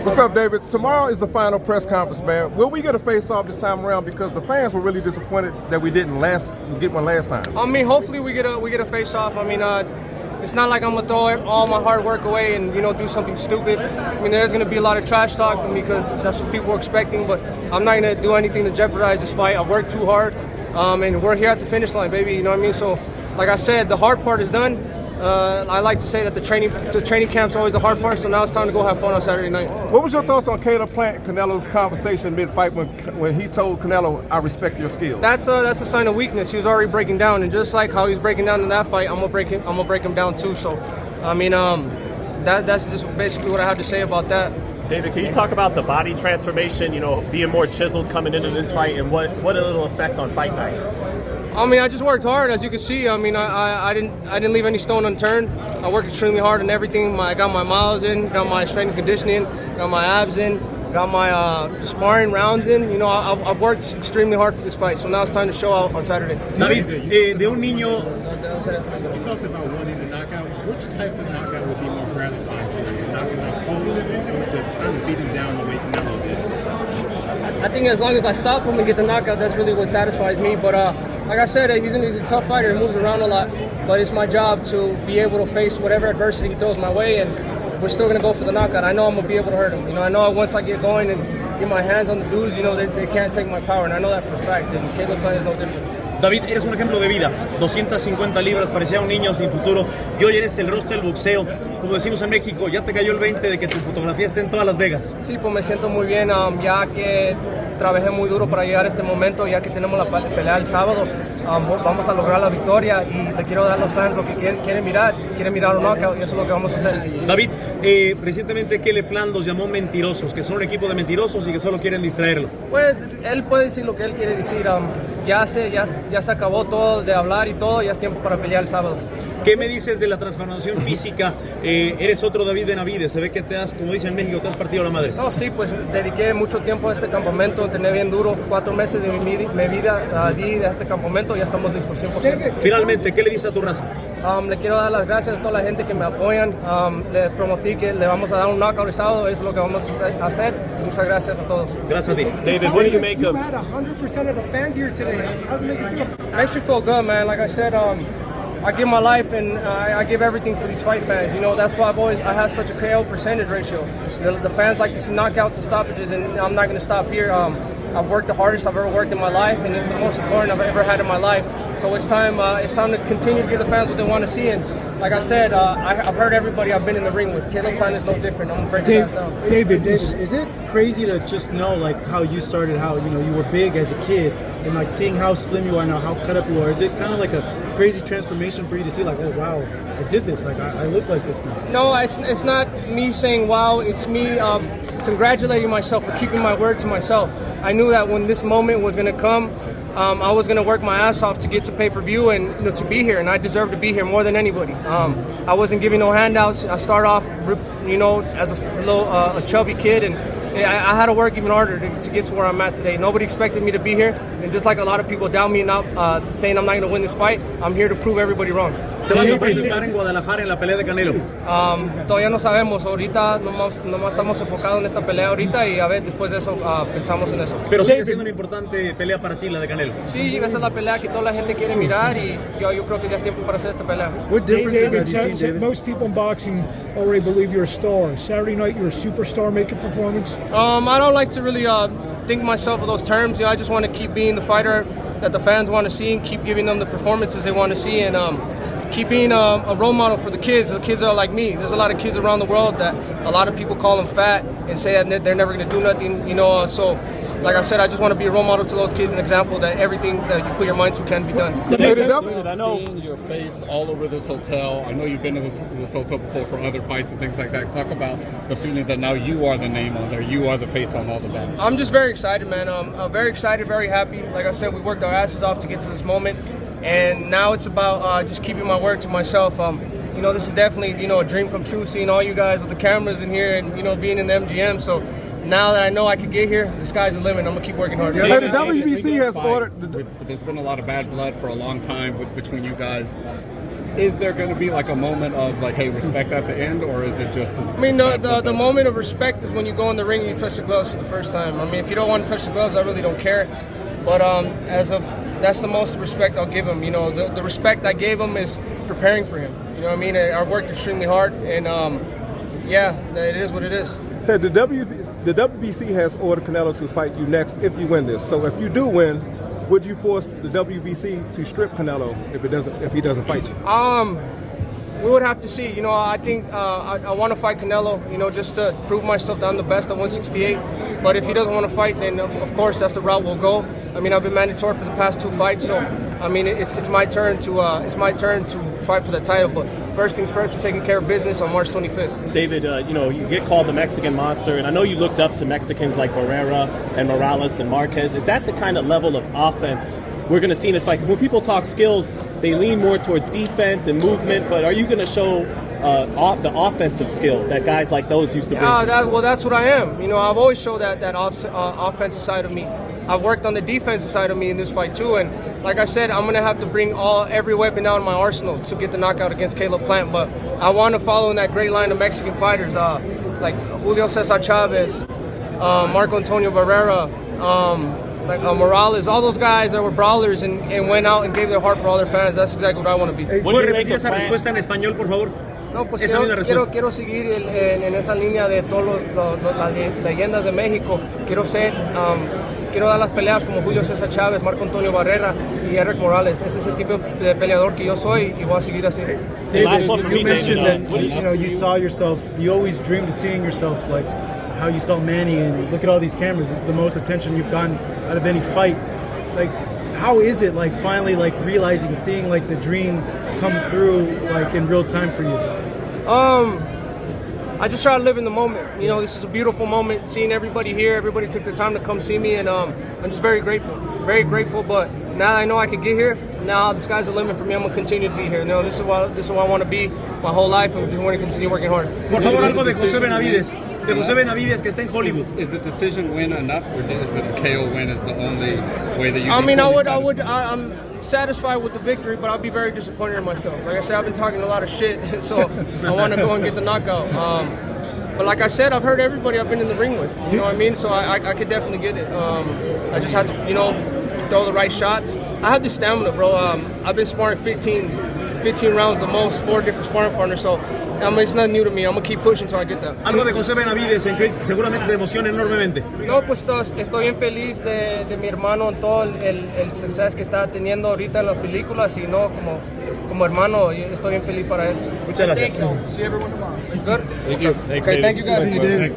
What's up, David? Tomorrow is the final press conference, man. Will we get a face-off this time around? Because the fans were really disappointed that we didn't get one last time. I mean, hopefully we get a face-off. I mean, it's not like I'm gonna throw all my hard work away and do something stupid. I mean, there's gonna be a lot of trash talk because that's what people were expecting. But I'm not gonna do anything to jeopardize this fight. I worked too hard, and we're here at the finish line, baby. You know what I mean? So, like I said, the hard part is done. I like to say that the training camp's always the hard part, so now it's time to go have fun on Saturday night. What was your thoughts on Caleb Plant and Canelo's conversation mid-fight when he told Canelo, "I respect your skills"? That's a sign of weakness. He was already breaking down, and just like how he's breaking down in that fight, I'm gonna break him down too. So, I mean, that's just basically what I have to say about that. David, can you talk about the body transformation? Being more chiseled coming into this fight, and what it'll affect on fight night? I mean, I just worked hard, as you can see. I mean, I didn't leave any stone unturned. I worked extremely hard on everything. I got my miles in, got my strength and conditioning, got my abs in, got my sparring rounds in. I've worked extremely hard for this fight, so now it's time to show out on Saturday. David, de un niño. You talked about wanting the knockout. Which type of knockout would be more gratifying for you? Knocking out cold or to kind of beat him down the way Canelo did? I think as long as I stop him and get the knockout, that's really what satisfies me. But like I said, he's a tough fighter. He moves around a lot. But it's my job to be able to face whatever adversity he throws my way, and we're still going to go for the knockout. I know I'm going to be able to hurt him. I know once I get going and get my hands on the dudes, they can't take my power. And I know that for a fact. And Caleb Plant is no different. David, eres un ejemplo de vida, 250 libras, parecía un niño sin futuro y hoy eres el rostro del boxeo. Como decimos en México, ya te cayó el 20 de que tu fotografía esté en todas Las Vegas. Sí, pues me siento muy bien, ya que trabajé muy duro para llegar a este momento, ya que tenemos la pelea el sábado, vamos a lograr la victoria y le quiero dar a los fans lo que quieren mirar un knockout y eso es lo que vamos a hacer. David, recientemente Caleb Plant los llamó mentirosos, que son un equipo de mentirosos y que solo quieren distraerlo. Pues él puede decir lo que él quiere decir, ya se acabó todo de hablar y todo, ya es tiempo para pelear el sábado. ¿Qué me dices de la transformación física? Eres otro David Benavidez, se ve que te has, como dicen en México, te has partido la madre. No, sí, pues dediqué mucho tiempo a este campamento, entrené bien duro, 4 meses de mi vida di de este campamento, ya estamos listos 100%. Finalmente, ¿qué le dices a tu raza? Le quiero dar las gracias a toda la gente que me apoyan, le prometí que le vamos a dar un knockout el sábado, eso es lo que vamos a hacer. Muchas gracias a todos. Gracias a ti. David, what do you make of? You had 100% of the fans here today. How's it make you feel? Makes me feel good, man. Like I said, I give my life and I give everything for these fight fans. That's why I have such a KO percentage ratio. The fans like to see knockouts and stoppages, and I'm not going to stop here. I've worked the hardest I've ever worked in my life, and it's the most important I've ever had in my life. So it's time to continue to give the fans what they want to see. And like I said, I've heard everybody I've been in the ring with. Caleb Plant is no different. I'm going to break his ass down. David, is it crazy to just know how you started, how you were big as a kid, and seeing how slim you are now, how cut up you are? Is it kind of like a crazy transformation for you to see, oh wow, I did this, I look like this now? No, it's not me saying wow. It's me congratulating myself for keeping my word to myself. I knew that when this moment was going to come, I was going to work my ass off to get to pay-per-view and to be here, and I deserve to be here more than anybody. I wasn't giving no handouts. I started off, as a chubby kid, and I had to work even harder to get to where I'm at today. Nobody expected me to be here, and just like a lot of people doubt me and saying I'm not going to win this fight, I'm here to prove everybody wrong. ¿Te vas a presentar en Guadalajara en la pelea de Canelo? Todavía no sabemos. Ahorita nomás estamos enfocados en esta pelea ahorita y a ver, después de eso pensamos en eso. Pero sigue siendo una importante pelea para ti, la de Canelo. Sí, esa es la pelea que toda la gente quiere mirar y yo creo que ya es tiempo para hacer esta pelea. What differences have you seen, David? Most people in boxing already believe you're a star. Saturday night, you're a superstar making performance. I don't like to really think myself of those terms. I just want to keep being the fighter that the fans want to see and keep giving them the performances they want to see and keep being a role model for the kids. The kids are like me. There's a lot of kids around the world that a lot of people call them fat and say that they're never going to do nothing. So like I said, I just want to be a role model to those kids, an example that everything that you put your mind to can be done. David, I know seeing your face all over this hotel. I know you've been to this hotel before for other fights and things like that. Talk about the feeling that now you are the name on there. You are the face on all the banners. I'm just very excited, man. I'm very excited, very happy. Like I said, we worked our asses off to get to this moment. And now it's about just keeping my word to myself. This is definitely, a dream come true, seeing all you guys with the cameras in here and, being in the MGM. So now that I know I can get here, the sky's the limit. I'm going to keep working hard. The WBC has ordered... There's been a lot of bad blood for a long time between you guys. Is there going to be like a moment of like, hey, respect at the end, or is it just? I mean, the moment of respect is when you go in the ring and you touch the gloves for the first time. I mean, if you don't want to touch the gloves, I really don't care. But that's the most respect I'll give him. You know, the respect I gave him is preparing for him. You know what I mean? I worked extremely hard, and yeah, it is what it is. Hey, the WBC has ordered Canelo to fight you next if you win this. So if you do win, would you force the WBC to strip Canelo if he doesn't fight you? We would have to see. You know, I think I want to fight Canelo, you know, just to prove myself that I'm the best at 168. But if he doesn't want to fight, then of course that's the route we'll go. I mean, I've been mandatory for the past 2 fights, so I mean it's my turn to fight for the title. But first things first, we're taking care of business on March 25th. David, you know, you get called the Mexican monster, and I know you looked up to Mexicans like Barrera and Morales and Marquez. Is that the kind of level of offense we're going to see in this fight? Because when people talk skills, they lean more towards defense and movement, but are you going to show the offensive skill that guys like those used to bring? Well, that's what I am. You know, I've always showed that offensive side of me. I've worked on the defensive side of me in this fight too, and like I said, I'm going to have to bring every weapon down in my arsenal to get the knockout against Caleb Plant, but I want to follow in that great line of Mexican fighters like Julio Cesar Chavez, Marco Antonio Barrera, Morales, all those guys that were brawlers and went out and gave their heart for all their fans. That's exactly what I want to be. ¿Puedes repetir esa respuesta en español, por favor? No, pues Esa misma respuesta. quiero seguir en esa línea de todas las leyendas de México. Quiero dar las peleas como Julio César Chávez, Marco Antonio Barrera y Eric Morales. Ese es el tipo de peleador que yo soy y voy a seguir así. David, you mentioned that you saw yourself. You always dreamed of seeing yourself like how you saw Manny, and look at all these cameras. This is the most attention you've gotten out of any fight. Like, how is it like finally like realizing, seeing like the dream come through like in real time for you? I just try to live in the moment. You know, this is a beautiful moment. Seeing everybody here, everybody took the time to come see me, and I'm just very grateful. Very grateful. But now I know I can get here. Now the sky's the limit for me. I'm gonna continue to be here. You know, this is what I want to be my whole life, and just want to continue working hard. Por favor, algo de José Benavidez. De José Benavidez, que está en Hollywood. Is the decision win enough, or is it a KO win is the only way that you? I mean, I'm satisfied with the victory, but I'll be very disappointed in myself. Like I said, I've been talking a lot of shit, so I want to go and get the knockout. But like I said, I've heard everybody I've been in the ring with. You know what I mean? So I could definitely get it. I just have to, you know, throw the right shots. I have the stamina, bro. I've been sparring 15 rounds the most, 4 different sparring partners. So I mean, it's nothing new to me. I'm gonna keep pushing until I get that. Algo de José Benavidez, seguramente te emociona enormemente. No, pues estoy bien feliz de mi hermano en todo el suceso que está teniendo ahorita en las películas, y no como hermano, estoy bien feliz para él. Muchas gracias. See everyone tomorrow. Good? Thank you. Thanks, Okay, David. thank you guys. David.